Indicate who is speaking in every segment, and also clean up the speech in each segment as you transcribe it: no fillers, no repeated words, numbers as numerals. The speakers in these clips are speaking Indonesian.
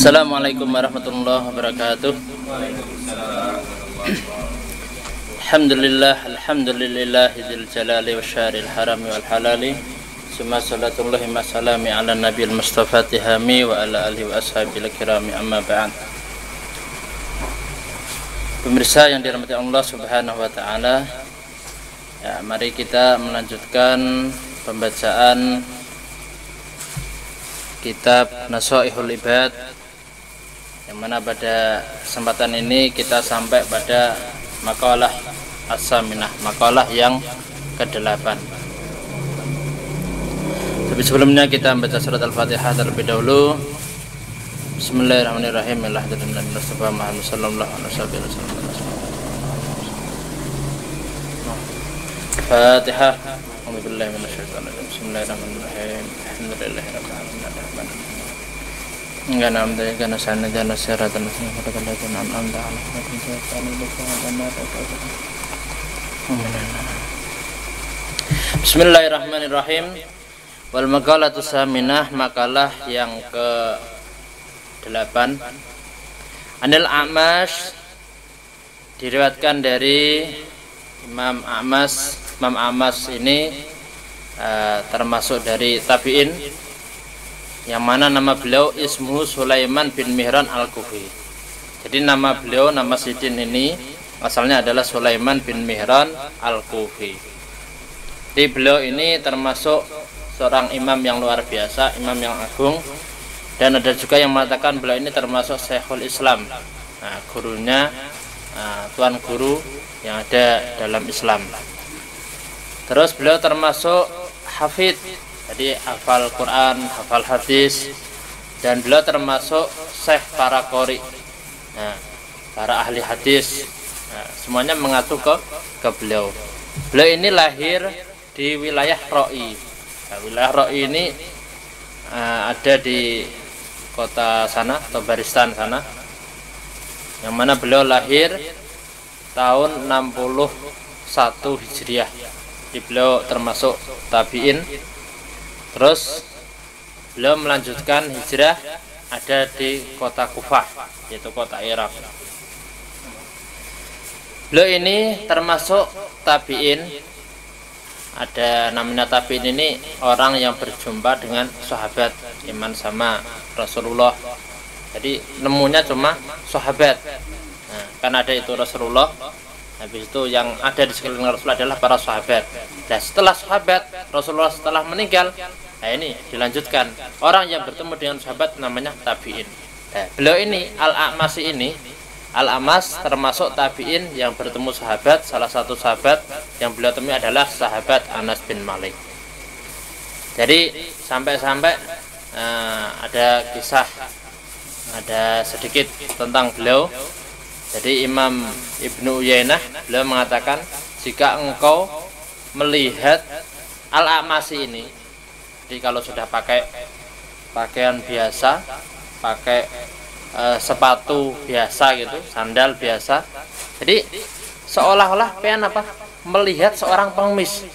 Speaker 1: Assalamualaikum warahmatullahi wabarakatuh. Alhamdulillahil jalali wasyaril harami wal halali. Summa salatullahi wa salami ala nabiyil mustafa tihami wa ala alihi wa ashabil kirami amma ba'd. Pemirsa yang dirahmati Allah Subhanahu wa taala, ya, mari kita melanjutkan pembacaan kitab Nasaihul Ibad, yang mana pada kesempatan ini kita sampai pada makalah as-saminah, makalah yang ke-8. Tapi sebelumnya kita membaca surat Al-Fatihah terlebih dahulu. Bismillahirrahmanirrahim. Fatihah. Bismillahirrahmanirrahim. Alhamdulillahirrahmanirrahim. Enggak namanya karena sana jalan siratan Bismillahirrahmanirrahim. Wal maqalatu saminah, makalah yang ke-8. Anil A'mash, diriwayatkan dari Imam A'mash. Imam A'mash ini termasuk dari tabi'in, yang mana nama beliau ismuhu Sulaiman bin Mihran al-Kufi. Jadi nama beliau, nama Sidin ini asalnya adalah Sulaiman bin Mihran al-Kufi. Jadi beliau ini termasuk seorang imam yang luar biasa, imam yang agung. Dan ada juga yang mengatakan beliau ini termasuk Syekhul Islam, gurunya, tuan guru yang ada dalam Islam. Terus beliau termasuk hafid, jadi hafal Quran, hafal hadis, dan beliau termasuk syekh para qori, para ahli hadis. Semuanya mengacu ke beliau. Beliau ini lahir di wilayah Roi. Wilayah Roi ini ada di kota sana, Tabaristan sana, yang mana beliau lahir tahun 61 Hijriah. Jadi beliau termasuk tabi'in. Terus beliau melanjutkan hijrah ada di kota Kufah, yaitu kota Irak. Beliau ini termasuk tabi'in. Ada namanya tabi'in ini orang yang berjumpa dengan sahabat, iman sama Rasulullah. Jadi nemunya cuma sahabat. Kan ada itu Rasulullah, habis itu yang ada di sekeliling Rasulullah adalah para sahabat. Dan setelah sahabat Rasulullah setelah meninggal, ini dilanjutkan orang yang bertemu dengan sahabat namanya tabi'in. Beliau ini Al-A'masi ini, Al-A'mas termasuk tabi'in yang bertemu sahabat. Salah satu sahabat yang beliau temui adalah sahabat Anas bin Malik. Jadi sampai-sampai ada kisah, ada sedikit tentang beliau. Jadi Imam Ibnu Uyainah beliau mengatakan, jika engkau melihat Al-A'masi ini, jadi kalau sudah pakai pakaian biasa, pakai sepatu biasa gitu, sandal biasa, jadi seolah-olah pengen melihat seorang pengemis.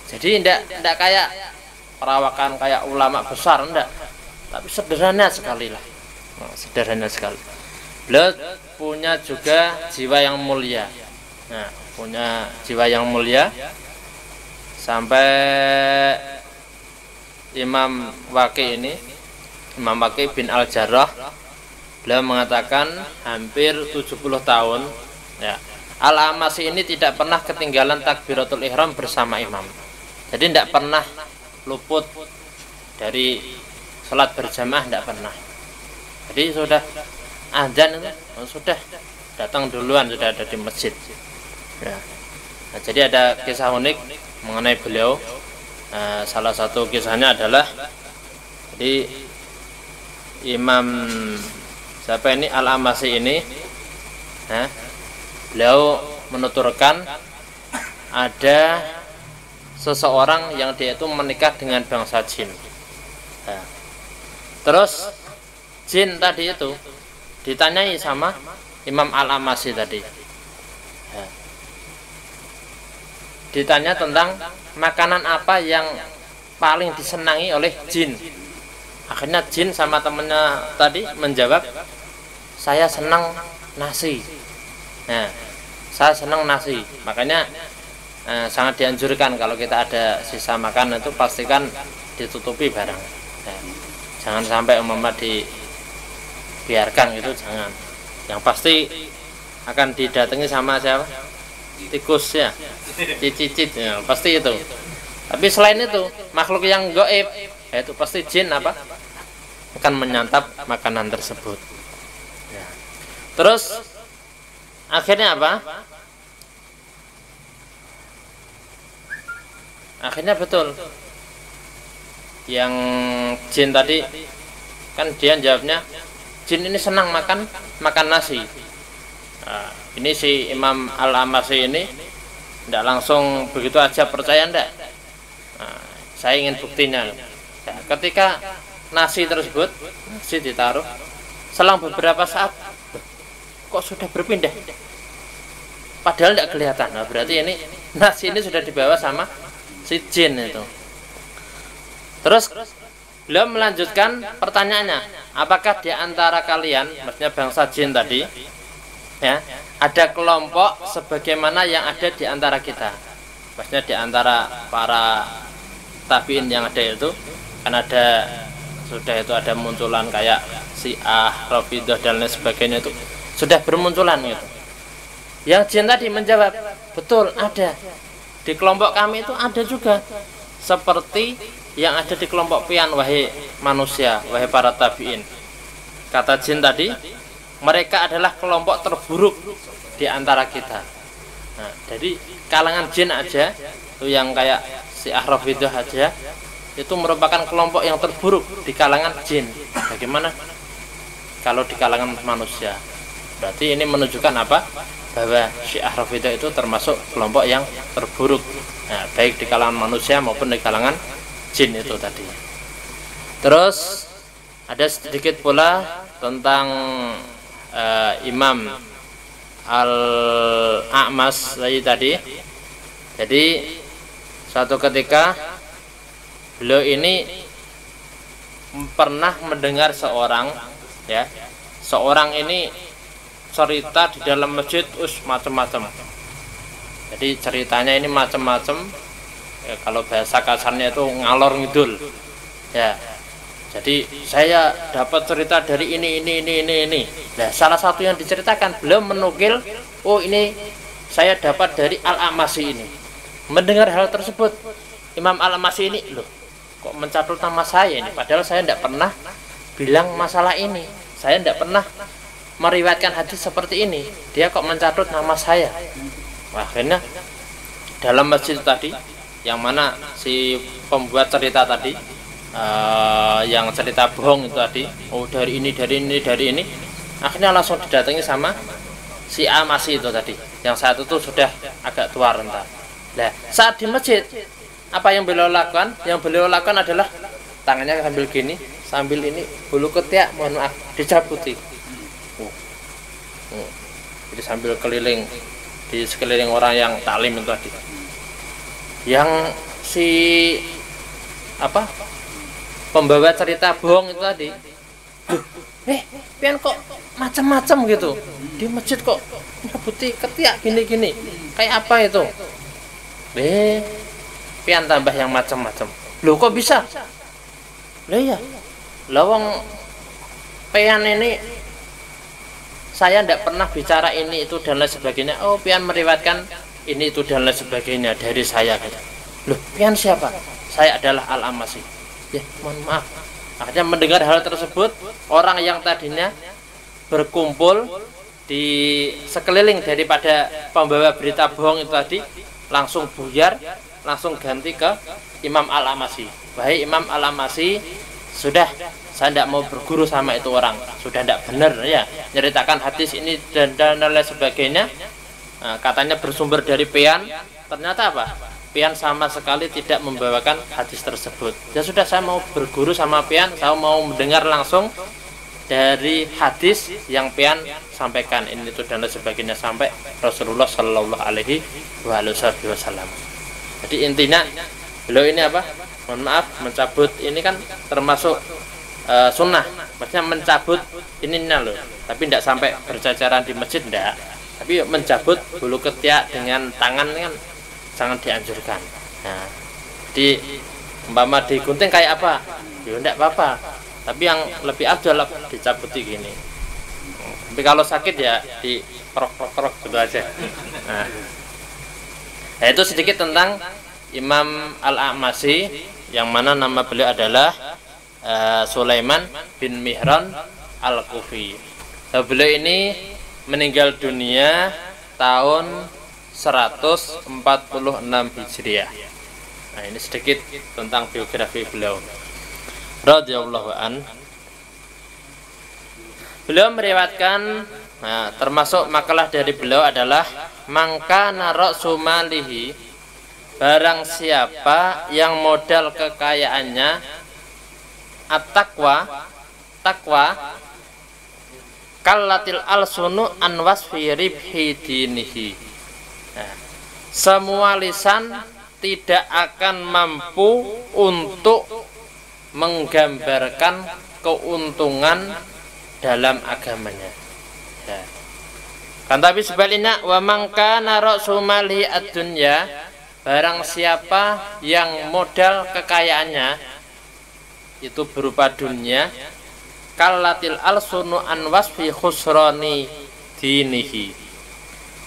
Speaker 1: Jadi tidak kayak perawakan kayak ulama besar, enggak, tapi sederhana sekali lah, sederhana sekali. Beliau punya juga jiwa yang mulia, punya jiwa yang mulia, sampai Imam Waqi ini, Imam Waqi bin Al-Jarrah, beliau mengatakan hampir 70 tahun ya, Al-A'masi ini tidak pernah ketinggalan takbiratul ihram bersama imam. Jadi tidak pernah luput dari salat berjamaah, tidak pernah. Jadi sudah azan itu sudah datang duluan, sudah ada di masjid ya. Jadi ada kisah unik mengenai beliau. Salah satu kisahnya adalah, jadi Imam siapa ini, Al-A'masi ini, beliau menuturkan ada seseorang yang dia itu menikah dengan bangsa jin. Terus jin tadi itu ditanyai sama Imam Al-A'masi tadi, ditanya tentang makanan apa yang paling disenangi oleh jin. Akhirnya jin sama temennya tadi menjawab, saya senang nasi. Nah, saya senang nasi. Makanya sangat dianjurkan kalau kita ada sisa makan itu pastikan ditutupi barang. Nah, jangan sampai dibiarkan gitu, jangan. Yang pasti akan didatangi sama siapa? Tikus ya, cicit ya, pasti itu. Tapi selain itu makhluk yang gaib, yaitu pasti jin apa? Akan menyantap makanan tersebut. Ya. Terus akhirnya apa? Akhirnya betul yang jin tadi kan dia jawabnya, jin ini senang makan nasi. Nah, ini si Imam Al-Amasi ini tidak langsung begitu aja percaya ndak. Nah, saya ingin buktinya. Nah, ketika nasi tersebut ditaruh, selang beberapa saat kok sudah berpindah, padahal tidak kelihatan. Nah, berarti ini nasi ini sudah dibawa sama si jin itu. Terus beliau melanjutkan pertanyaannya, apakah di antara kalian, maksudnya bangsa jin tadi ya, ada kelompok sebagaimana yang ada di antara kita, maksudnya di antara para tabiin yang ada itu kan ada, sudah itu ada munculan kayak Syiah, Rafidhah dan lain sebagainya, itu sudah bermunculan gitu. Yang jin tadi menjawab, betul ada. Di kelompok kami itu ada juga seperti yang ada di kelompok pian, wahai manusia, wahai para tabiin. Kata jin tadi, mereka adalah kelompok terburuk di antara kita. Nah, jadi kalangan jin aja itu yang kayak si Rafidhah aja itu merupakan kelompok yang terburuk di kalangan jin. Bagaimana kalau di kalangan manusia? Berarti ini menunjukkan apa? Bahwa Syiah Rafidhah itu termasuk kelompok yang terburuk, nah, baik di kalangan manusia maupun di kalangan jin itu tadi. Terus ada sedikit pula tentang Imam Al-A'mas tadi. Jadi suatu ketika beliau ini pernah mendengar seorang ini cerita di dalam masjid macam-macam. Jadi ceritanya ini macam-macam ya, kalau bahasa kasarnya itu ngalor ngidul ya. Jadi saya dapat cerita dari ini. Nah, salah satu yang diceritakan beliau menukil, oh ini saya dapat dari Al-Amasi ini. Mendengar hal tersebut, Imam Al-Amasi ini, loh kok mencatat nama saya ini, padahal saya tidak pernah bilang masalah ini, saya tidak pernah meriwayatkan hadis seperti ini, dia kok mencatat nama saya. Akhirnya dalam masjid tadi, yang mana si pembuat cerita tadi, yang cerita bohong itu tadi, oh dari ini, akhirnya langsung didatangi sama si Amasi itu tadi, yang saat itu sudah agak tua renta. Nah, saat di masjid, apa yang beliau lakukan? Yang beliau lakukan adalah tangannya sambil gini, sambil ini bulu ketiak, mohon maaf, dicabuti. Jadi sambil keliling di sekeliling orang yang taklim itu tadi. Yang si pembawa cerita bohong itu tadi, pian kok macam-macam gitu di masjid, kok nyabuti ketiak gini-gini, kayak apa itu? Pian tambah yang macam-macam. Loh kok bisa? Lah ya, lawang pian ini saya tidak pernah bicara ini itu dan lain sebagainya. Oh, pian meriwayatkan ini itu dan lain sebagainya dari saya. Loh, pian siapa? Saya adalah Al-Amasi. Ya, mohon maaf. Akhirnya mendengar hal tersebut, orang yang tadinya berkumpul di sekeliling daripada pembawa berita bohong itu tadi langsung buyar, langsung ganti ke Imam Al-Amasi. Wahai Imam Al-Amasi, sudah, saya tidak mau berguru sama itu orang, sudah tidak benar ya nyeritakan hadis ini dan lain sebagainya. Nah, katanya bersumber dari pian, ternyata apa? Pian sama sekali tidak membawakan hadis tersebut. Ya sudah, saya mau berguru sama pian, saya mau mendengar langsung dari hadis yang pian sampaikan ini itu dan lain sebagainya sampai Rasulullah Shallallahu Alaihi Wasallam. Jadi intinya beliau ini apa? Mohon maaf, mencabut ini kan termasuk sunnah, maksudnya mencabut ininya loh, tapi tidak sampai berceceran di masjid, tidak, tapi mencabut bulu ketiak dengan tangan kan sangat dianjurkan. Nah, di umpama digunting kayak apa, ya tidak apa-apa, tapi yang lebih afdal dicabuti gini. Tapi kalau sakit ya di krok gitu aja. Nah, itu sedikit tentang Imam Al-A'mashi, yang mana nama beliau adalah Sulaiman bin Mihran Al-Kufi. Beliau ini meninggal dunia tahun 146 Hijriah. Nah, ini sedikit tentang biografi beliau radhiyallahu an. Beliau meriwayatkan, nah, termasuk makalah dari beliau adalah mangka narok sumalihi, barang siapa yang modal kekayaannya at-taqwa, takwa kallatil alsunu an wasfi ribhi dinihi. Nah, semua lisan tidak akan mampu untuk menggambarkan keuntungan dalam agamanya. Ya. Kan tapi sebaliknya, wa mangka narok sumali ad-dunya, barang siapa yang modal kekayaannya itu berupa dunia, kallatil alsunu an wasfi khusrani dinihi,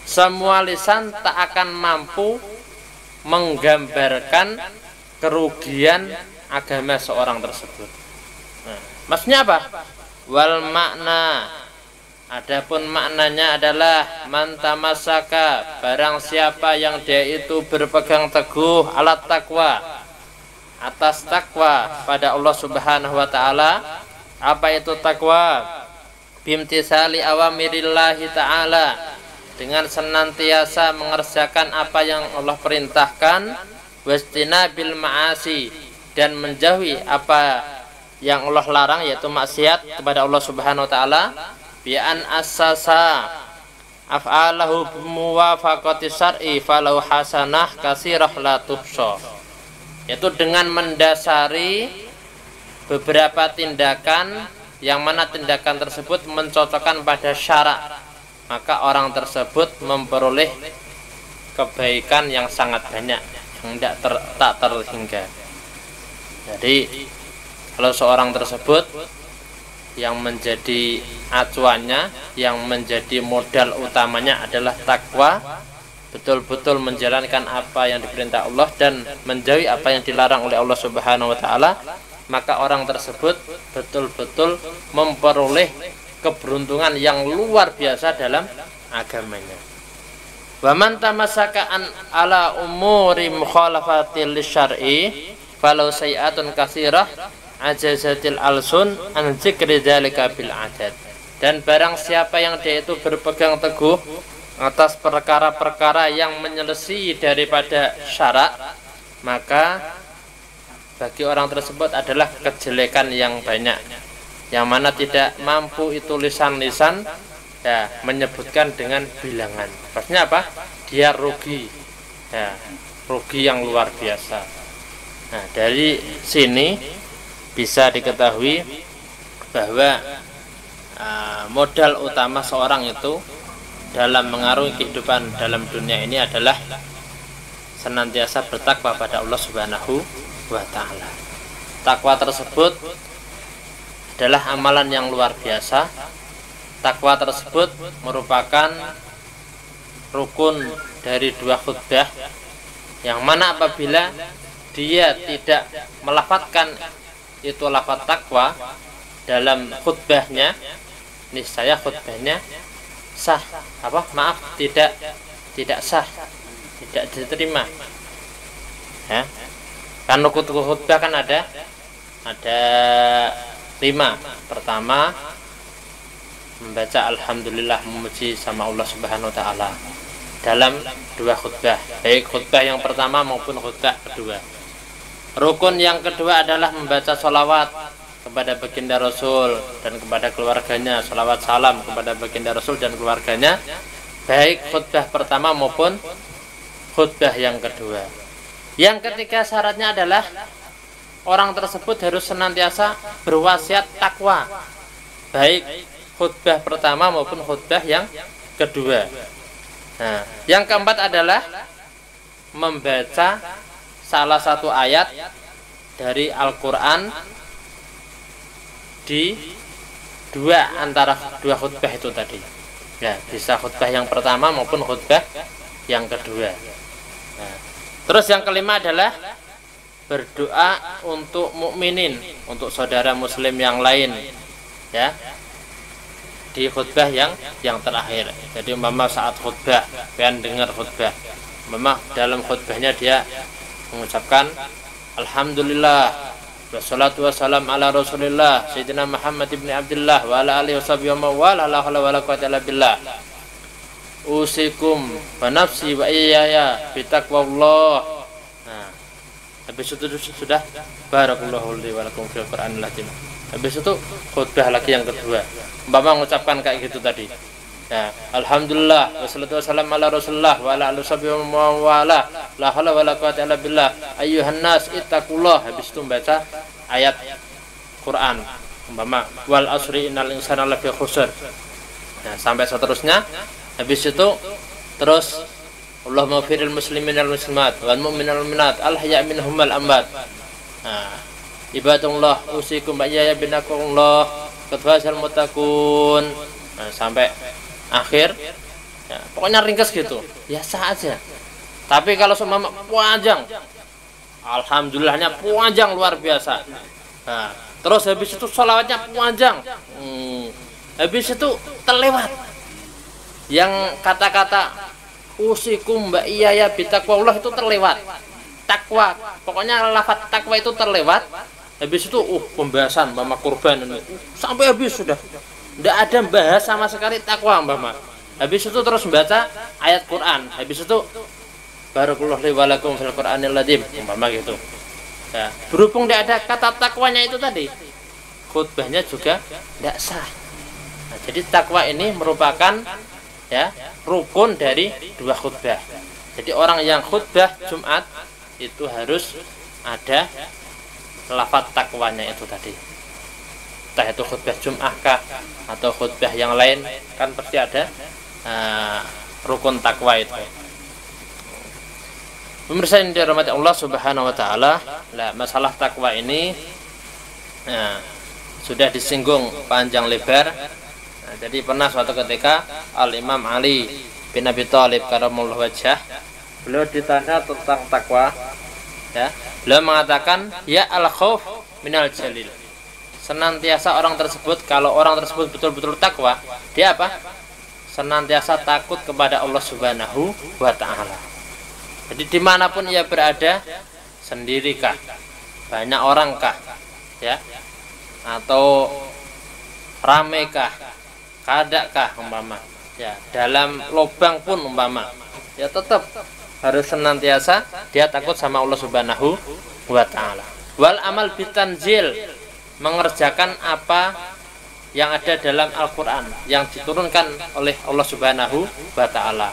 Speaker 1: semua lisan tak akan mampu menggambarkan kerugian agama seorang tersebut. Nah, maksudnya apa? Wal makna, adapun maknanya adalah mantamasaka, barang siapa yang dia itu berpegang teguh alat takwa, atas takwa pada Allah Subhanahu wa taala. Apa itu takwa? Bimtisali awamirillahi taala, dengan senantiasa mengerjakan apa yang Allah perintahkan, wastinabil ma'asi, dan menjauhi apa yang Allah larang, yaitu maksiat kepada Allah Subhanahu wa taala. Bi an assasa af'alahu bimuwafaqati syar'i falau hasanah kasirah la tuhsa, yaitu dengan mendasari beberapa tindakan yang mana tindakan tersebut mencocokkan pada syarak, maka orang tersebut memperoleh kebaikan yang sangat banyak yang tak terhingga. Jadi kalau seorang tersebut yang menjadi acuannya, yang menjadi modal utamanya adalah takwa, betul-betul menjalankan apa yang diperintah Allah dan menjauhi apa yang dilarang oleh Allah Subhanahu wa taala, maka orang tersebut betul-betul memperoleh keberuntungan yang luar biasa dalam agamanya. Wa man tamassaka an ala umuri mukhalafatil syar'i falau sayi'atun katsirah ajazatil alsun an zikri dzalika bil adad. Dan barang siapa yang dia itu berpegang teguh atas perkara-perkara yang menyelesaikan daripada syarak, maka bagi orang tersebut adalah kejelekan yang banyak, yang mana tidak mampu itu lisan-lisan ya menyebutkan dengan bilangan. Maksudnya apa? Dia rugi, ya, rugi yang luar biasa. Nah, dari sini bisa diketahui bahwa modal utama seorang itu dalam mengarungi kehidupan dalam dunia ini adalah senantiasa bertakwa pada Allah Subhanahu wa ta'ala. Takwa tersebut adalah amalan yang luar biasa. Takwa tersebut merupakan rukun dari 2 khutbah, yang mana apabila dia tidak melafadzkan itu lafaz takwa dalam khutbahnya, niscaya khutbahnya sah, tidak sah, tidak diterima. Ya. Kan rukun khutbah kan ada 5. Pertama, membaca alhamdulillah, memuji sama Allah Subhanahu wa taala dalam 2 khutbah, baik khutbah yang pertama maupun khutbah kedua. Rukun yang kedua adalah membaca sholawat kepada baginda Rasul dan kepada keluarganya, sholawat salam kepada baginda Rasul dan keluarganya, baik khutbah pertama maupun khutbah yang kedua. Yang ketiga syaratnya adalah orang tersebut harus senantiasa berwasiat takwa, baik khutbah pertama maupun khutbah yang kedua. Nah, yang keempat adalah membaca salah satu ayat dari Al-Quran di antara dua khutbah itu tadi. Ya, bisa khutbah yang pertama maupun khutbah yang kedua. Nah, terus yang kelima adalah berdoa untuk mukminin, untuk saudara muslim yang lain, ya, di khutbah yang terakhir. Jadi umpama saat khutbah, pengen dengar khutbah, umpama dalam khutbahnya dia mengucapkan alhamdulillah wassalatu wassalam ala rasulillah sayyidina Muhammad ibn Abdullah wa ala alihi washabihi wa la haula wala quwwata illa billah usikum wa nafsi wa iyaya bitaqwallah. Nah, habis itu sudah barakallahu li wa lakum fil Qur'anil azim. Habis itu khutbah lagi yang kedua, umpama mengucapkan kayak gitu tadi. Ya, alhamdulillah wassalatu wassalamu ala rasulillah wa ala alihi wa la haula wala quwwata illa billah ayyuhan nas ittaqullah. Habis itu membaca ayat Quran, umpama wal asri innal insana lafi khusr. Nah, sampai seterusnya. Habis itu terus Allahumma firil muslimin wal muslimat wal mu'minin wal mu'minat al hayya minhum wal amwat. Nah, ibadallah usikum ya binakumullah qadfasal muttaqun. Nah, sampai akhir, ya, pokoknya ringkas gitu, biasa aja. Tapi kalau semua panjang, alhamdulillahnya panjang luar biasa. Nah, terus habis itu sholawatnya panjang, habis itu terlewat yang kata-kata usikum mbak iya bitaqwallah itu terlewat. Takwa, pokoknya lafaz takwa itu terlewat. Habis itu pembahasan mama kurban ini sampai habis sudah. Tidak ada bahas sama sekali takwa, Mbak. Habis itu terus membaca ayat Quran. Habis itu barakallahu li wa lakum fil Qur'anil azim, Mbak gitu. Ya, berhubung tidak ada kata takwanya itu tadi, khutbahnya juga tidak sah. Nah, jadi takwa ini merupakan, ya, rukun dari dua khutbah. Jadi orang yang khutbah Jumat itu harus ada lafaz takwanya itu tadi. Entah itu khutbah Jum'ah kah atau khutbah yang lain, kan pasti ada rukun takwa itu. Pemirsa yang dirahmati Allah Subhanahu wa taala, masalah takwa ini sudah disinggung panjang lebar. Nah, jadi pernah suatu ketika Al-Imam Ali bin Abi Thalib karramallahu wajhah, beliau ditanya tentang takwa, ya. Beliau mengatakan, ya al-khauf minal jalil. Senantiasa orang tersebut, kalau orang tersebut betul-betul takwa, dia apa? Senantiasa takut kepada Allah Subhanahu wa ta'ala. Jadi dimanapun ia berada, sendirikah, banyak orangkah, ya, atau ramekah, kadakkah umpama, ya, dalam lubang pun umpama, ya, tetap harus senantiasa dia takut sama Allah Subhanahu wa ta'ala. Wal amal bitanzil, mengerjakan apa yang ada dalam Al-Quran yang diturunkan oleh Allah Subhanahu wa ta'ala.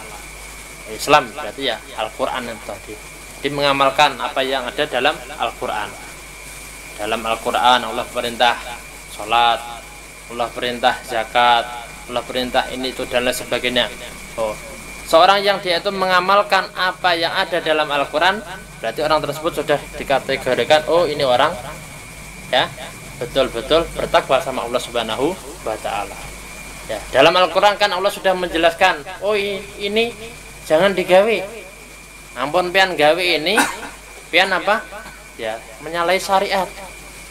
Speaker 1: Islam berarti ya Al-Quran itu tadi. Jadi mengamalkan apa yang ada dalam Al-Quran. Dalam Al-Quran Allah perintah sholat, Allah perintah zakat, Allah perintah ini itu dan lain sebagainya. Seorang yang dia itu mengamalkan apa yang ada dalam Al-Quran, berarti orang tersebut sudah dikategorikan, oh ini orang, ya, betul-betul bertakwa sama Allah Subhanahu wa ta'ala. Ya, dalam Al-Quran kan Allah sudah menjelaskan, oh ini jangan digawe, ampun pian gawe ini, pian apa? Ya, menyalahi syariat.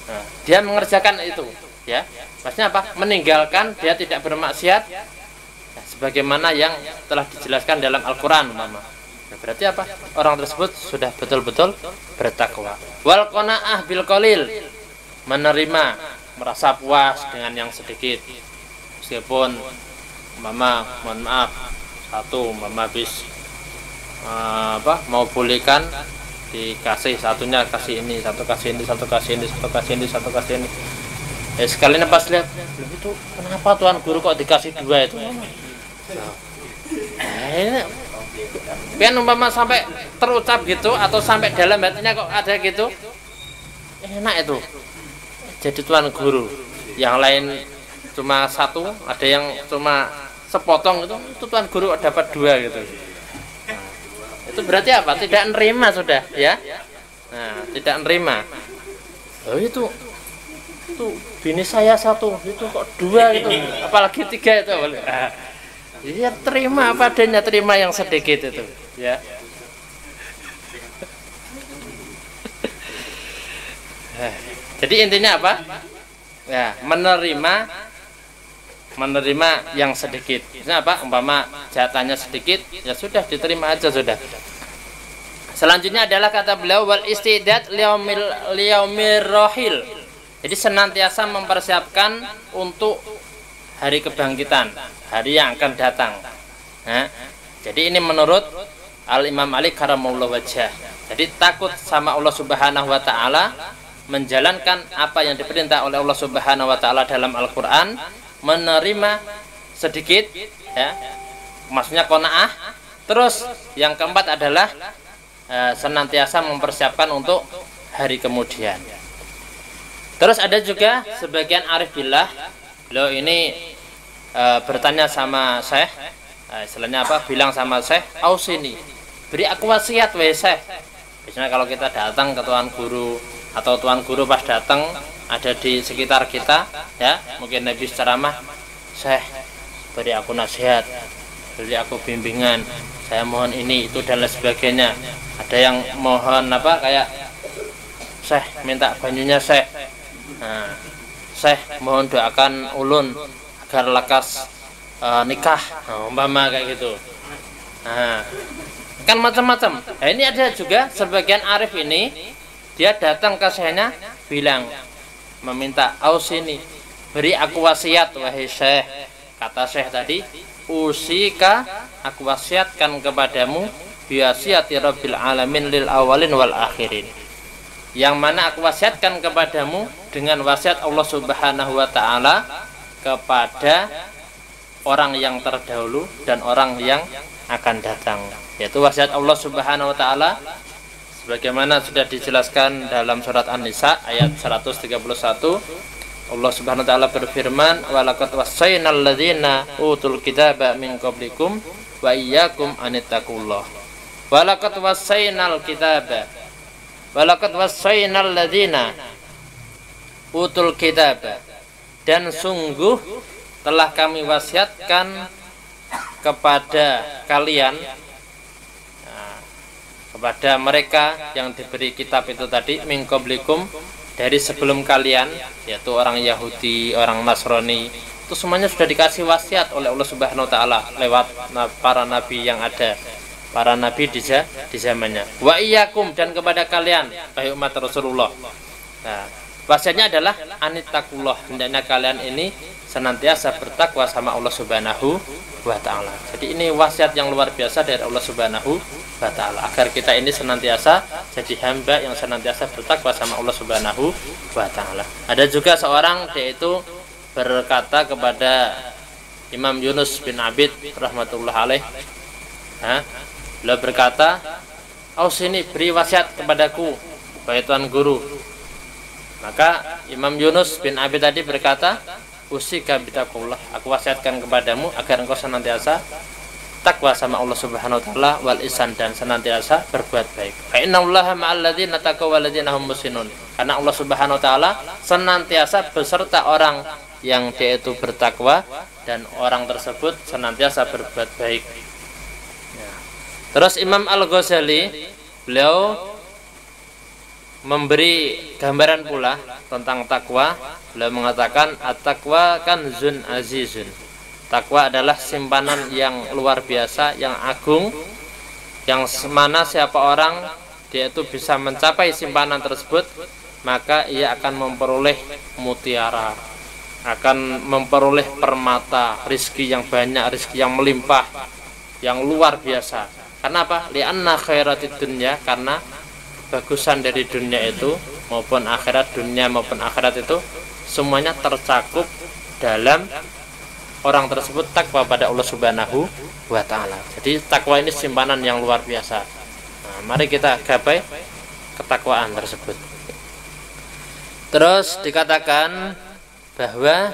Speaker 1: Nah, dia mengerjakan itu, ya. Maksudnya apa? Meninggalkan, dia tidak bermaksiat, ya, sebagaimana yang telah dijelaskan dalam Al-Quran, Mama. Ya, berarti apa? Orang tersebut sudah betul-betul bertakwa. Wal qanaah bil qalil, menerima, merasa puas dengan yang sedikit, meskipun mama, mohon maaf, satu mama habis mau bolehkan dikasih, satunya kasih ini, satu kasih ini, satu kasih ini, satu kasih ini, satu kasih ini. Sekalian pas lihat, itu kenapa Tuhan Guru kok dikasih dua itu? Ini kan umpama sampai terucap gitu, atau sampai dalam hatinya kok ada gitu, enak itu jadi tuan guru. Yang lain cuma satu, ada yang cuma sepotong, itu tuan guru dapat 2 gitu. Nah, itu berarti apa? Tidak nerima sudah ya. Nah, tidak nerima. Oh itu bini saya 1, itu kok 2 itu, apalagi 3 itu. Nah, ya terima apa adanya, terima yang sedikit itu ya. Jadi intinya apa? Ya, menerima yang sedikit. Misalnya apa? Umpama jatahnya sedikit, ya sudah diterima aja sudah. Selanjutnya adalah kata beliau wal istidad liyaumir rohil. Jadi senantiasa mempersiapkan untuk hari kebangkitan, hari yang akan datang. Nah, jadi ini menurut Al Imam Ali karamullah wajah. Jadi takut sama Allah Subhanahu wa taala, menjalankan apa yang diperintah oleh Allah Subhanahu wa taala dalam Al-Qur'an, menerima sedikit ya. Maksudnya qanaah. Terus yang keempat adalah senantiasa mempersiapkan untuk hari kemudian. Terus ada juga sebagian arif billah, beliau ini bertanya sama Syekh, istilahnya apa? Bilang sama Syekh, "Ausini, beri aku wasiat wahai Syekh." Biasanya kalau kita datang ke tuan guru atau tuan guru pas datang ada di sekitar kita, ya, mungkin habis ceramah, "Syekh, beri aku nasihat, beri aku bimbingan, saya mohon ini itu dan lain sebagainya." Ada yang mohon apa kayak, "Syekh, minta banyunya Syekh. Nah, Syekh mohon doakan ulun agar lekas nikah." Nah, umpama kayak gitu. Nah, kan macam-macam. Nah, ini ada juga sebagian arif ini dia datang ke syekhnya bilang, meminta, "Ausini, beri aku wasiat wahai Syekh." Kata Syekh tadi, "Usika, aku wasiatkan kepadamu biwasiati Rabbil alamin lil awalin wal akhirin." Yang mana aku wasiatkan kepadamu dengan wasiat Allah Subhanahu wa taala kepada orang yang terdahulu dan orang yang akan datang, yaitu wasiat Allah Subhanahu wa taala sebagaimana sudah dijelaskan dalam surat An-Nisa ayat 131. Allah Subhanahu wa taala berfirman, "Wa laqad wassaynal ladzina utul kitaba min qablikum wa iyyakum anittaqullah." Wa laqad wassaynal kitaba, wa laqad wassaynal ladzina utul kitaba, dan sungguh telah kami wasiatkan kepada kalian, kepada mereka yang diberi kitab itu tadi, min qablikum, dari sebelum kalian, yaitu orang Yahudi, orang Nasrani, itu semuanya sudah dikasih wasiat oleh Allah Subhanahu wa taala lewat para nabi yang ada, para nabi di zamannya. Wa iyyakum, dan kepada kalian wahai umat Rasulullah. Nah, wasiatnya adalah anittaqullah, hendaknya kalian ini senantiasa bertakwa sama Allah Subhanahu wa taala. Jadi ini wasiat yang luar biasa dari Allah Subhanahu wa taala agar kita ini senantiasa jadi hamba yang senantiasa bertakwa sama Allah Subhanahu wa taala. Ada juga seorang, dia itu berkata kepada Imam Yunus bin Abid rahmatullah alaih, beliau berkata, "Ausini, beri wasiat kepadaku wahai tuan guru." Maka Imam Yunus bin Abid tadi berkata, "Usika bitaqullah, aku wasiatkan kepadamu agar engkau senantiasa takwa sama Allah Subhanahu wa taala wal ihsan, dan senantiasa berbuat baik. Fa innallaha ma'al ladzina taqaw wal ladzina hum muhsinun." Karena Allah Subhanahu wa taala senantiasa beserta orang yang dia itu bertakwa dan orang tersebut senantiasa berbuat baik. Ya. Terus Imam Al-Ghazali beliau memberi gambaran pula tentang takwa. Beliau mengatakan, "At-taqwa kanzun azizun." Takwa adalah simpanan yang luar biasa, yang agung, yang mana siapa orang dia itu bisa mencapai simpanan tersebut, maka ia akan memperoleh mutiara, akan memperoleh permata, rizki yang banyak, rizki yang melimpah, yang luar biasa. Karena apa? Li'anna khairatid dunya, karena bagusan dari dunia itu maupun akhirat, dunia maupun akhirat itu semuanya tercakup dalam orang tersebut takwa pada Allah Subhanahu wa taala. Jadi takwa ini simpanan yang luar biasa. Nah, mari kita gapai ketakwaan tersebut. Terus dikatakan bahwa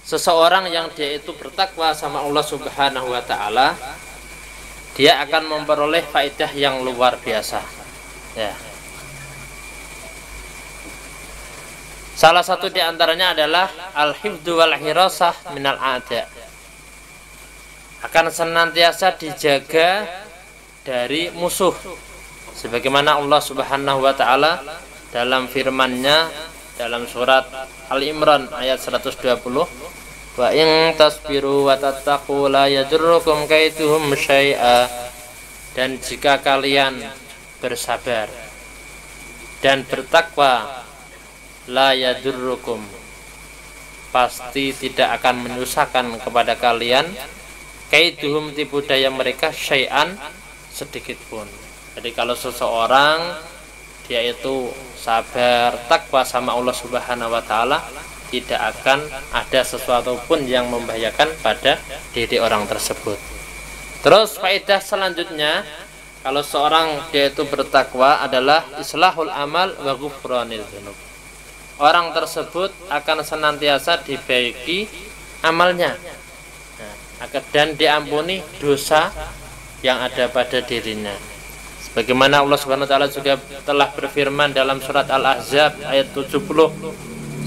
Speaker 1: seseorang yang dia itu bertakwa sama Allah Subhanahu wa taala, dia akan memperoleh faedah yang luar biasa. Ya. Salah satu di antaranya adalah al-hifdzu wal hirasah minal a'da. Akan senantiasa dijaga dari musuh. Sebagaimana Allah Subhanahu wa taala dalam firman-Nya dalam surat Al-Imran ayat 120, wa in tasbiru wa tattaqu la yadurrukum kaiduhum syai'a, dan jika kalian bersabar dan bertakwa, la yadurrukum, pasti tidak akan menyusahkan kepada kalian, kaiduhum, tipu daya mereka, syai'an, sedikit pun. Jadi kalau seseorang dia itu sabar, takwa sama Allah Subhanahu wa taala, tidak akan ada sesuatu pun yang membahayakan pada diri orang tersebut. Terus faedah selanjutnya, kalau seorang dia itu bertakwa adalah islahul amal wa ghufranil dzunub. Orang tersebut akan senantiasa dibaiki amalnya, dan diampuni dosa yang ada pada dirinya. Bagaimana Allah Subhanahu wa taala juga telah berfirman dalam surat Al-Ahzab ayat 70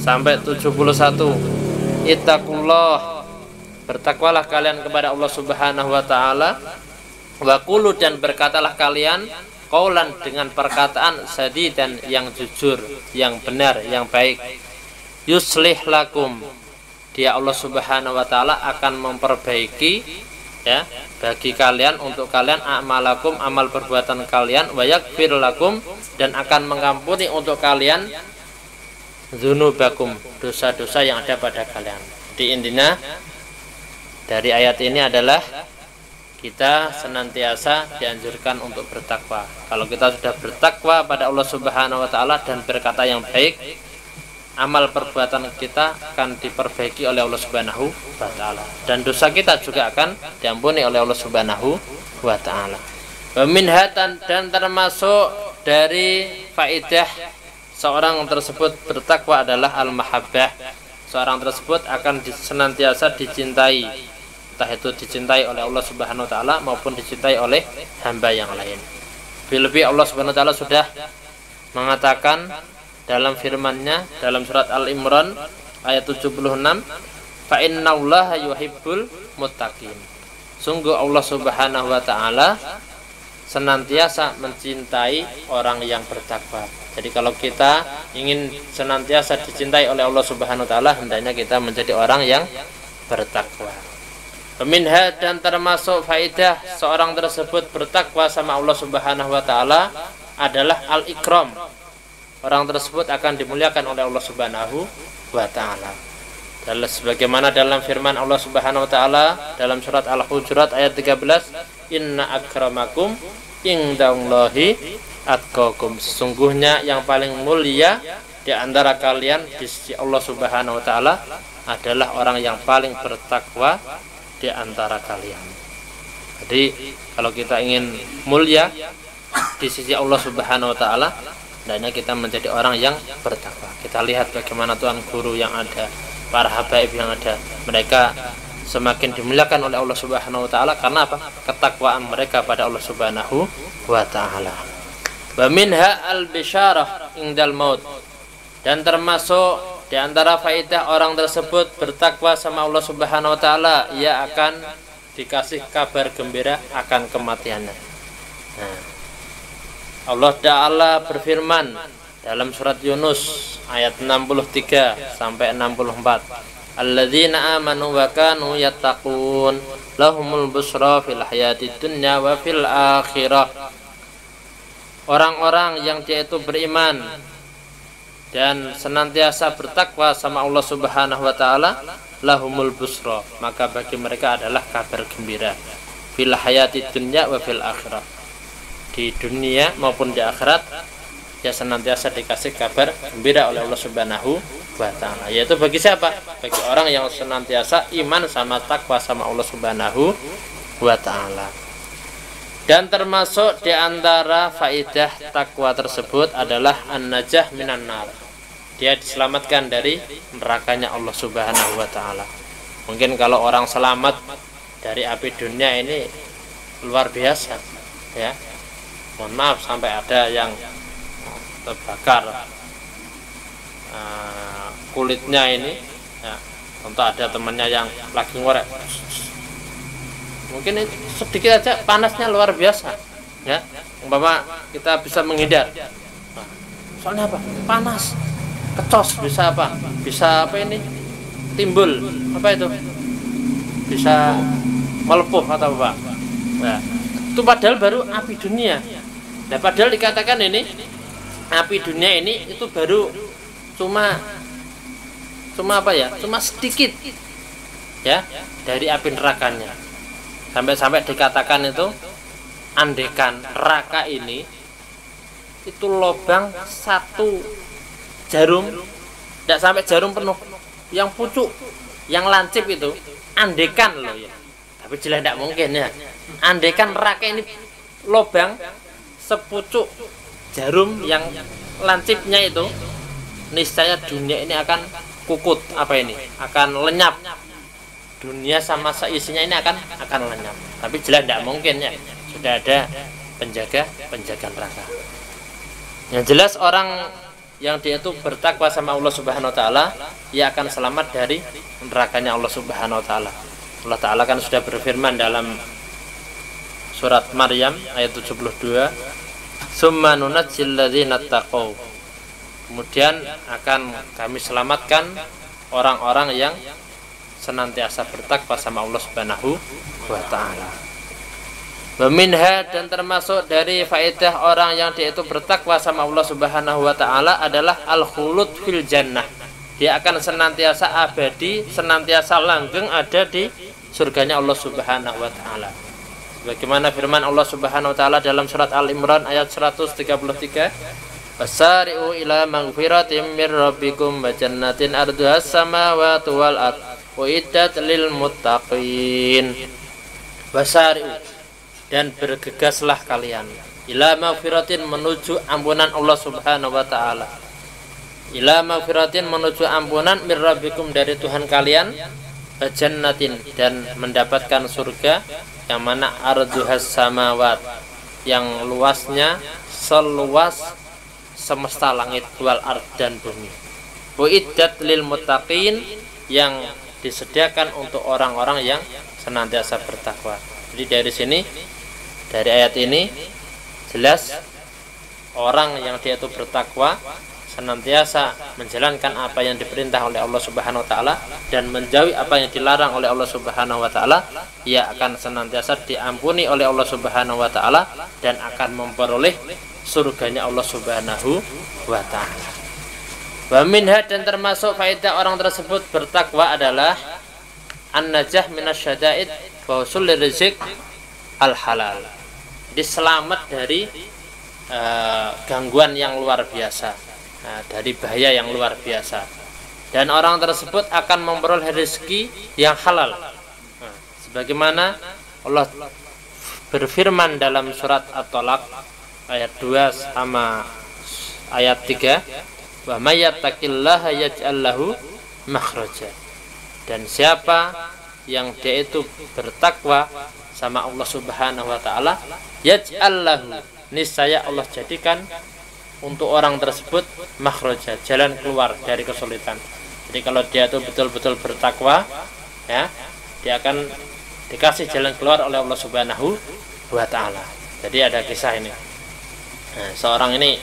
Speaker 1: sampai 71, ittaqullah, bertakwalah kalian kepada Allah Subhanahu wa taala, wa qulu, dan berkatalah kalian qaulan, dengan perkataan sadidan, yang jujur, yang benar, yang baik. Yuslih lakum, dia Allah Subhanahu wa taala akan memperbaiki, ya, bagi kalian, untuk kalian, a'malakum, amal perbuatan kalian, wa yaghfir lakum, dan akan mengampuni untuk kalian, dzunubakum, dosa-dosa yang ada pada kalian. Di intinya dari ayat ini adalah kita senantiasa dianjurkan untuk bertakwa. Kalau kita sudah bertakwa pada Allah Subhanahu wa taala dan berkata yang baik, amal perbuatan kita akan diperbaiki oleh Allah Subhanahu wa taala, dan dosa kita juga akan diampuni oleh Allah Subhanahu wa taala. Wa minhatan, dan termasuk dari faedah seorang tersebut bertakwa adalah al-mahabbah. Seorang tersebut akan senantiasa dicintai, entah itu dicintai oleh Allah Subhanahu wa taala maupun dicintai oleh hamba yang lain. Lebih Allah Subhanahu wa taala sudah mengatakan dalam firman-Nya dalam surat Al-Imran ayat 76, fa innallaha yuhibbul muttaqin. Sungguh Allah Subhanahu wa taala senantiasa mencintai orang yang bertakwa. Jadi kalau kita ingin senantiasa dicintai oleh Allah Subhanahu wa taala, hendaknya kita menjadi orang yang bertakwa. Minha, dan termasuk faedah seorang tersebut bertakwa sama Allah Subhanahu wa taala adalah al-ikram. Orang tersebut akan dimuliakan oleh Allah Subhanahu wa taala. Dan sebagaimana dalam firman Allah Subhanahu wa taala dalam surat Al-Hujurat ayat 13, inna akramakum indallahi atqakum, sesungguhnya yang paling mulia di antara kalian di sisi Allah Subhanahu wa taala adalah orang yang paling bertakwa di antara kalian. Jadi kalau kita ingin mulia di sisi Allah Subhanahu wa taala, hendaknya kita menjadi orang yang bertakwa. Kita lihat bagaimana tuan guru yang ada, para habaib yang ada, mereka semakin dimuliakan oleh Allah Subhanahu wa taala karena apa? Ketakwaan mereka pada Allah Subhanahu wa taala. Wa minha al-bisyarah indal maut, dan termasuk di antara faedah orang tersebut bertakwa sama Allah Subhanahu wa taala, ia akan dikasih kabar gembira akan kematiannya. Nah, Allah Ta'ala berfirman dalam surat Yunus ayat 63 sampai 64, alladzina amanu wa kanu yattaqun lahumul busra fil hayatid dunya wa fil akhirah. Orang-orang yang dia itu beriman dan senantiasa bertakwa sama Allah Subhanahu wa taala, lahumul busra, maka bagi mereka adalah kabar gembira, fil hayatid dunya wa fil akhirah, di dunia maupun di akhirat, ya senantiasa dikasih kabar gembira oleh Allah Subhanahu wa taala. Yaitu bagi siapa? Bagi orang yang senantiasa iman sama takwa sama Allah Subhanahu wa taala. Dan termasuk di antara faidah takwa tersebut adalah an-najah minan nar, dia diselamatkan dari nerakanya Allah Subhanahu wa taala. Mungkin kalau orang selamat dari api dunia ini luar biasa ya. Mohon maaf sampai ada yang terbakar kulitnya ini ya. Contoh ada temannya yang lagi ngorek, mungkin sedikit aja panasnya luar biasa ya, umpama kita bisa menghindar. Nah, soalnya apa? Panas, kecos, bisa apa? Bisa apa ini? Timbul apa itu? Bisa melepuh atau apa? Nah, itu padahal baru api dunia. Nah, padahal dikatakan ini api dunia ini itu baru cuma apa ya? Cuma sedikit ya dari api nerakanya. Sampai-sampai dikatakan itu andekan neraka ini itu lubang satu jarum, tidak sampai jarum penuh, yang pucuk, yang lancip itu andekan loh ya. Tapi jelas tidak mungkin ya. Andekan neraka ini lubang sepucuk jarum yang lancipnya itu, niscaya dunia ini akan kukut, apa ini? Akan lenyap. Dunia sama seisinya ini akan lenyap. Tapi jelas tidak mungkin ya. Sudah ada penjaga neraka. Yang jelas orang yang dia itu bertakwa sama Allah Subhanahu wa taala, ia akan selamat dari nerakanya Allah Subhanahu wa taala. Allah taala kan sudah berfirman dalam surat Maryam ayat 72, "Tsumma nunajjil ladzina taqaw." Kemudian akan kami selamatkan orang-orang yang senantiasa bertakwa sama Allah Subhanahu wa taala. Wa minha, dan termasuk dari faedah orang yang dia itu bertakwa sama Allah Subhanahu wa taala adalah al-khulud fil jannah. Dia akan senantiasa abadi, senantiasa langgeng ada di surganya Allah Subhanahu wa taala. Bagaimana firman Allah Subhanahu wa taala dalam surat Al-Imran ayat 133, "Wasari'u ila maghfiratin mir rabbikum wa jannatin arduhas samawati wal ard uiddat lil muttaqin." Wasari'u, dan bergegaslah kalian ila maghfiratin, menuju ampunan Allah Subhanahu wa taala. Ila maghfiratin, menuju ampunan mir rabbikum, dari Tuhan kalian, wa jannatin, dan mendapatkan surga yang mana arduhas samawat, yang luasnya seluas semesta langit, wal ard, dan bumi. Uiddat lil muttaqin, yang disediakan untuk orang-orang yang senantiasa bertakwa. Jadi dari sini, dari ayat ini jelas orang yang dia itu bertakwa, senantiasa menjalankan apa yang diperintah oleh Allah Subhanahu wa taala dan menjauhi apa yang dilarang oleh Allah Subhanahu wa taala, ia akan senantiasa diampuni oleh Allah Subhanahu wa taala dan akan memperoleh surganya Allah Subhanahu wa taala. Wa minha, dan termasuk faedah orang tersebut bertakwa adalah an-najah minasyada'id wa usul rizq al-halal. Jadi selamat dari gangguan yang luar biasa, dari bahaya yang luar biasa, dan orang tersebut akan memperoleh rezeki yang halal. Sebagaimana Allah berfirman dalam surat At-Talaq ayat 2 sama ayat 3, "Wa may yattaqillaha yaj'al lahu makhraja." Dan siapa yang dia itu bertakwa sama Allah Subhanahu wa taala, yaj'al lahu, niscaya Allah jadikan untuk orang tersebut makhraja, jalan keluar dari kesulitan. Jadi kalau dia itu betul-betul bertakwa ya, dia akan dikasih jalan keluar oleh Allah Subhanahu wa taala. Jadi ada kisah ini. Nah, seorang ini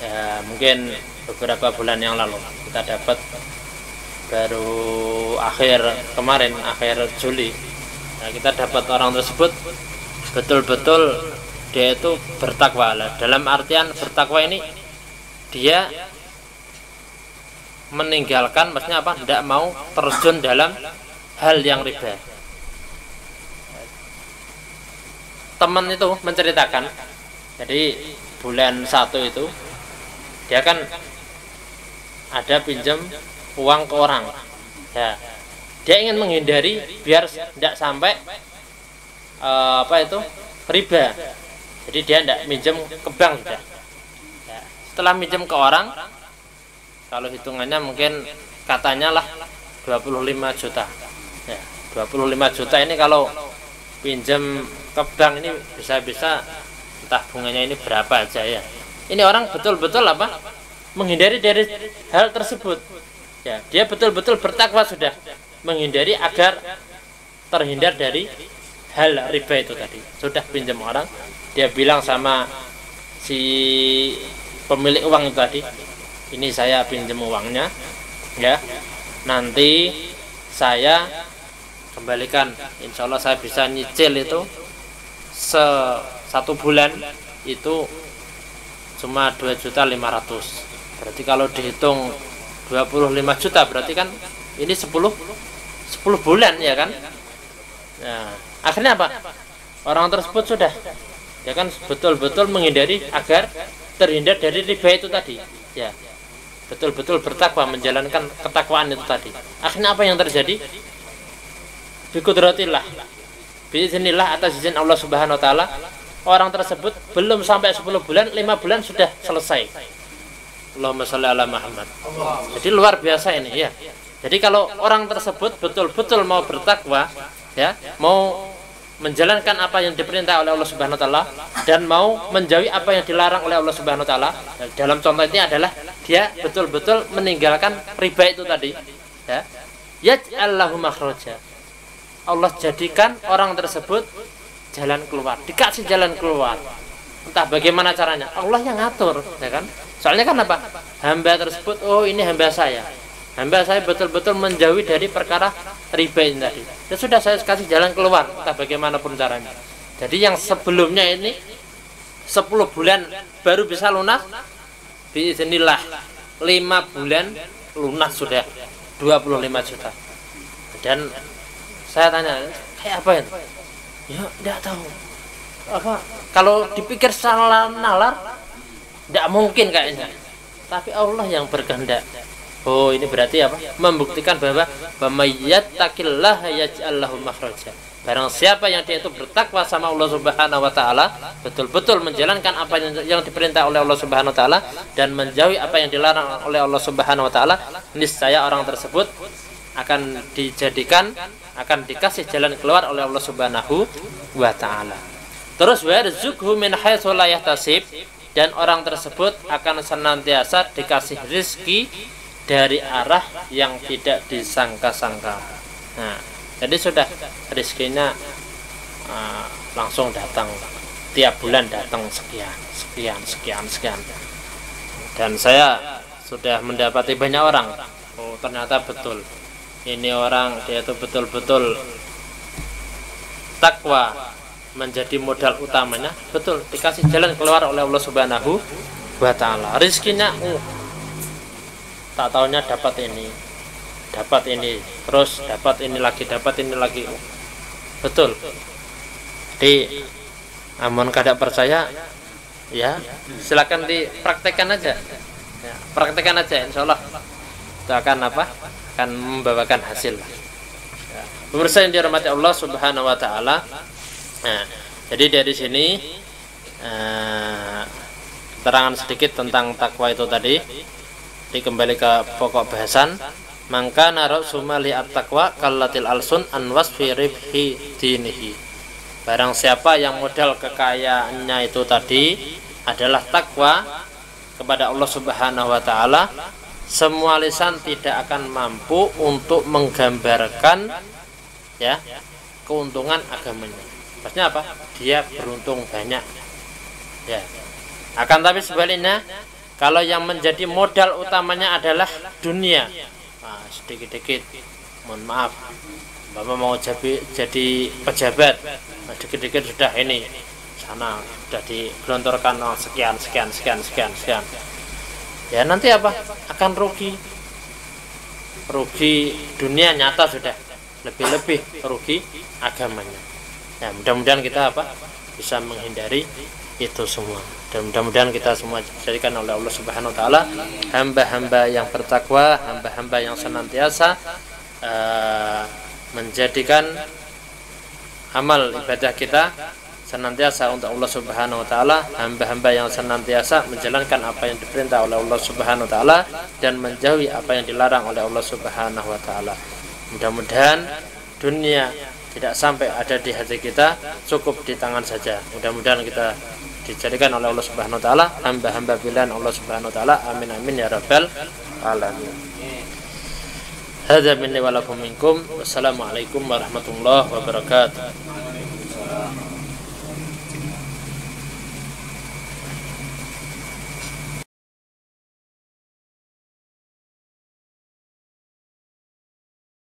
Speaker 1: ya, mungkin beberapa bulan yang lalu kita dapat, baru akhir kemarin, akhir Juli. Nah, kita dapat orang tersebut betul-betul dia itu bertakwa. Dalam artian bertakwa ini dia meninggalkan, maksudnya apa? Tidak mau terjun dalam hal yang riba. Teman itu menceritakan, jadi bulan 1 itu dia kan ada pinjam uang ke orang ya, dia ingin menghindari biar tidak sampai riba. Jadi dia tidak minjem ke bank sudah ya. Setelah minjem ke orang, Kalau hitungannya mungkin katanya lah 25 juta. Ya, 25 juta ini kalau pinjam ke bank ini bisa-bisa entah bunganya ini berapa aja ya. Ini orang betul-betul apa? Menghindari dari hal tersebut. Ya, dia betul-betul bertakwa sudah menghindari agar terhindar dari hal riba itu tadi. Sudah pinjam orang, dia bilang sama si pemilik uang itu tadi, ini saya pinjam uangnya ya, nanti saya kembalikan, insya Allah saya bisa nyicil itu satu bulan itu cuma 2.500.000. Berarti kalau dihitung 25 juta berarti kan ini 10 bulan ya kan. Nah, akhirnya apa? Orang tersebut sudah ya kan betul-betul menghindari agar terhindar dari riba itu tadi. Ya. Betul-betul bertakwa menjalankan ketakwaan itu tadi. Akhirnya apa yang terjadi? Biqudratillah. Biiznillah, atas izin Allah Subhanahu wa taala, orang tersebut belum sampai 10 bulan, 5 bulan sudah selesai. Allahumma sholli ala Muhammad. Jadi luar biasa ini ya. Jadi kalau orang tersebut betul-betul mau bertakwa ya, mau menjalankan apa yang diperintah oleh Allah Subhanahu wa taala dan mau menjauhi apa yang dilarang oleh Allah Subhanahu wa taala. Dalam contoh ini adalah dia betul-betul meninggalkan riba itu tadi ya. Yaj'allahu makhraja. Allah jadikan orang tersebut jalan keluar, dikasih jalan keluar. Entah bagaimana caranya, Allah yang ngatur ya kan. Soalnya kan apa? Hamba tersebut, oh ini hamba saya betul-betul menjauhi dari perkara riba ini tadi. Ya sudah, saya kasih jalan keluar, entah bagaimanapun caranya. Jadi yang sebelumnya ini 10 bulan baru bisa lunas, biiznillah 5 bulan lunas sudah 25 juta. Dan saya tanya, kayak apa itu? Ya tidak tahu. Apa? Kalau dipikir secara nalar, tidak mungkin kayaknya. Tapi Allah yang berkehendak. Oh, ini berarti apa? Membuktikan bahwa yattaqillaha yaj'al lahu makhraja. Barang siapa yang dia itu bertakwa sama Allah Subhanahu wa taala, betul-betul menjalankan apa yang diperintah oleh Allah Subhanahu wa taala dan menjauhi apa yang dilarang oleh Allah Subhanahu wa taala, niscaya orang tersebut akan dijadikan, akan dikasih jalan keluar oleh Allah Subhanahu wa taala. Terus warzuqhu min haitsu la yahtasib, dan orang tersebut akan senantiasa dikasih rezeki dari arah yang tidak disangka-sangka. Nah, jadi sudah rezekinya langsung datang, tiap bulan datang sekian. Dan saya sudah mendapati banyak orang, oh ternyata betul. Ini orang dia itu betul-betul takwa menjadi modal utamanya, betul dikasih jalan keluar oleh Allah Subhanahu wa taala. Rezekinya tak taunya dapat ini, terus dapat ini lagi. Betul. Jadi amun kada percaya ya silakan dipraktekkan aja. Ya, praktekkan aja, insyaallah itu akan apa? Akan membawakan hasil. Ya. Pemirsa yang dirahmati Allah Subhanahu wa taala. Nah, jadi dari sini keterangan sedikit tentang takwa itu tadi. Kembali ke pokok bahasan, maka narok sumali at-taqwa kallatil alsun an wasfi ribhi dinihi. Barang siapa yang modal kekayaannya itu tadi adalah takwa kepada Allah Subhanahu wa taala, semua lisan tidak akan mampu untuk menggambarkan ya keuntungan agamanya. Maksudnya apa? Dia beruntung banyak. Ya. Akan tapi sebaliknya, kalau yang menjadi modal utamanya adalah dunia, nah, sedikit-sedikit, mohon maaf, Bapak mau jadi pejabat, nah, sedikit-sedikit sudah ini, sana sudah digelontorkan sekian. Ya nanti apa? Akan rugi dunia nyata sudah, lebih-lebih rugi agamanya. Ya mudah-mudahan kita apa? Bisa menghindari itu semua. Dan mudah-mudahan kita semua dijadikan oleh Allah Subhanahu wa taala hamba-hamba yang bertakwa, hamba-hamba yang senantiasa menjadikan amal ibadah kita senantiasa untuk Allah Subhanahu wa taala, hamba-hamba yang senantiasa menjalankan apa yang diperintah oleh Allah Subhanahu wa taala dan menjauhi apa yang dilarang oleh Allah Subhanahu wa taala. Mudah-mudahan dunia tidak sampai ada di hati kita, cukup di tangan saja. Mudah-mudahan kita dijadikan oleh Allah Subhanahu wa taala hamba-hamba pilihan Allah Subhanahu wa taala. Amin amin ya rabbal alamin. Hadza minni wa lakum minkum. Wassalamualaikum warahmatullahi wabarakatuh.